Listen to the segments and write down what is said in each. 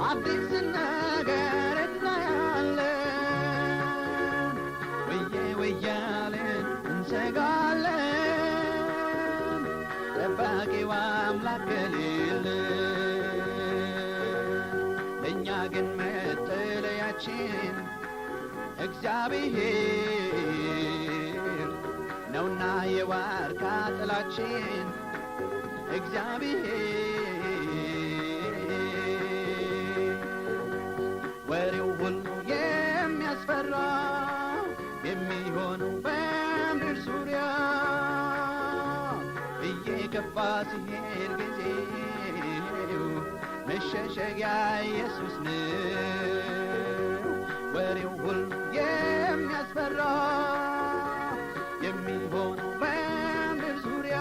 አዲስ ነገር እናያለን ወያለን እንሰጋለን ጠባቂው አምላክ ከሌለን ለእኛ ግን መጠለያችን እግዚአብሔር ነውና የዋርካ ጥላችን እግዚአብሔር ወሬው ሁሉ የሚያስፈራ የሚሆነው በምድር ዙሪያ እየከፋ ሲሄድ ጊዜው መሸሸጊያ ኢየሱስ ነው ወሬው ሁሉ የሚያስፈራ የሚሆነው በምድር ዙሪያ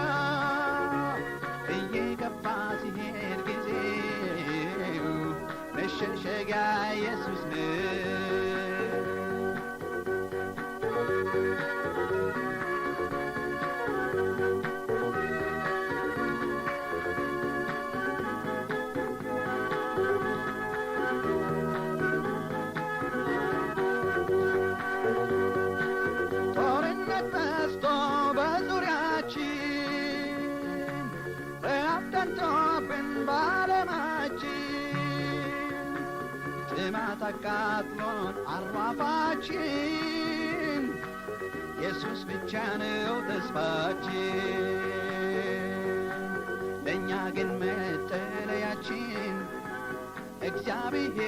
እየከፋ ሲሄድ ጊዜው መሸሸጊያ ኢየሱስ ነው ጥማት አቃጥሎን አሯፋችን ኢየሱስ ብቻ ነው ተስፋችን ለእኛ ግን መጠለያችን እግዚአብሔር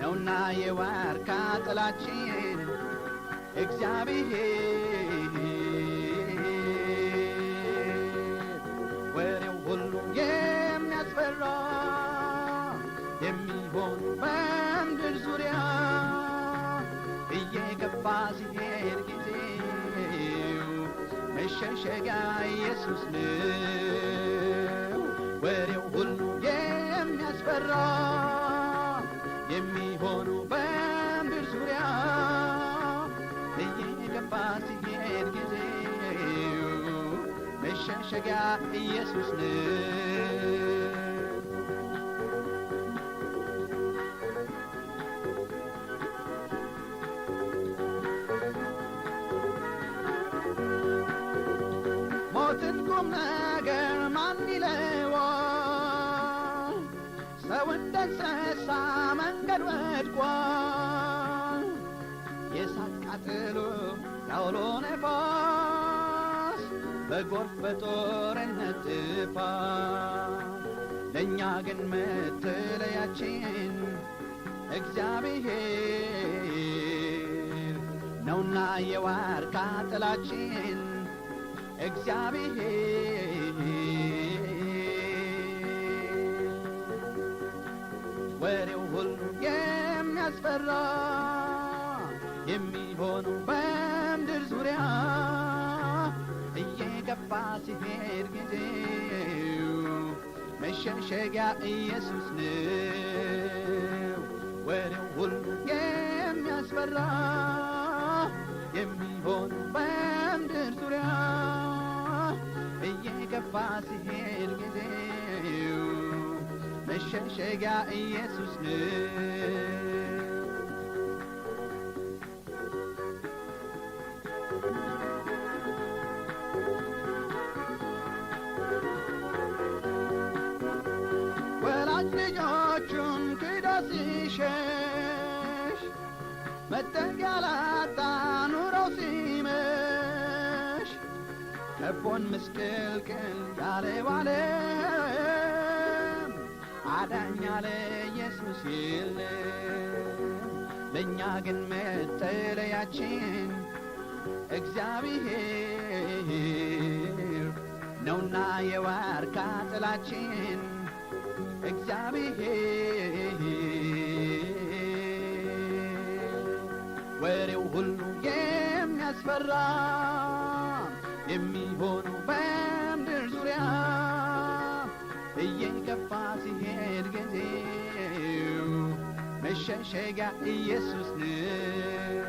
ነውና የዋርካ ጥላችን እግዚአብሔር ወሬው ሁሉ የሚያስፈራ የሚሆን በምድር ዙሪያ እየገባ ሲሄድ ጊዜው መሸሸጊያ ኢየሱስ ነው ወሬው ሁሉ የሚያስፈራ የሚሆኑ በምድር ዙሪያ እየገባ ሲሄድ ጊዜው መሸሸጊያ ኢየሱስ ነው ቁም ነገር ማን ይለዋል ሰው እንደ እንስሳ መንገድ ወድቋል የእሳት ቃጠሎ ያውሎ ነፋስ በጎርፍ በጦርነት ጥፋት ለእኛ ግን መጠለያችን እግዚአብሔር ነውና የዋርካ ጥላችን እግዚአብሔር ወሬው ሁሉ የሚያስፈራ የሚሆነው በምድር ዙሪያ እየገፋ ሲሄድ ጊዜው መሸሸጊያ ኢየሱስ ነው ወሬው ሁሉ የሚያስፈራ የሚሆነው በምድር ዙሪያ እየገፋ ሲሄድ ጊዜው መሸሸጊያ ኢየሱስ ነው ወላጅ ልጆቹን ክዶ ሲሸሽ መጠጊያ ላጣ ኑሮው ሲመሽ ከቦን ምስቅልቅል ያለው ዓለም አዳኝ ያለ ኢየሱስ የለም ለእኛ ግን መጠለያችን እግዚአብሔር ነውና የዋርካ ጥላችን እግዚአብሔር ወሬው ሁሉ የሚያስፈራ የሚሆነው በምድር ዙሪያ እየገፋ ሲሄድ ጊዜው መሸሸጊያ ኢየሱስ ነው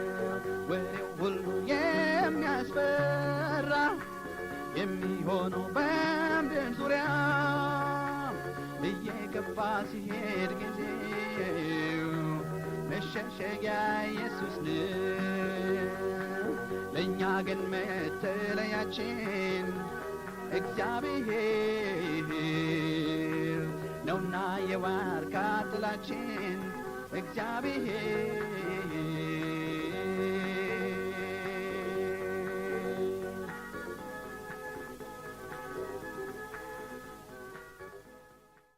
ወሬው ሁሉ የሚያስፈራ የሚሆነው በምድር ዙሪያ እየገፋ እየገፋ ሲሄድ ጊዜው መሸሸጊያ ኢየሱስ ነው። ለእኛ ግን መጠለያችን እግዚአብሔር ነውና የዋርካ ጥላችን እግዚአብሔር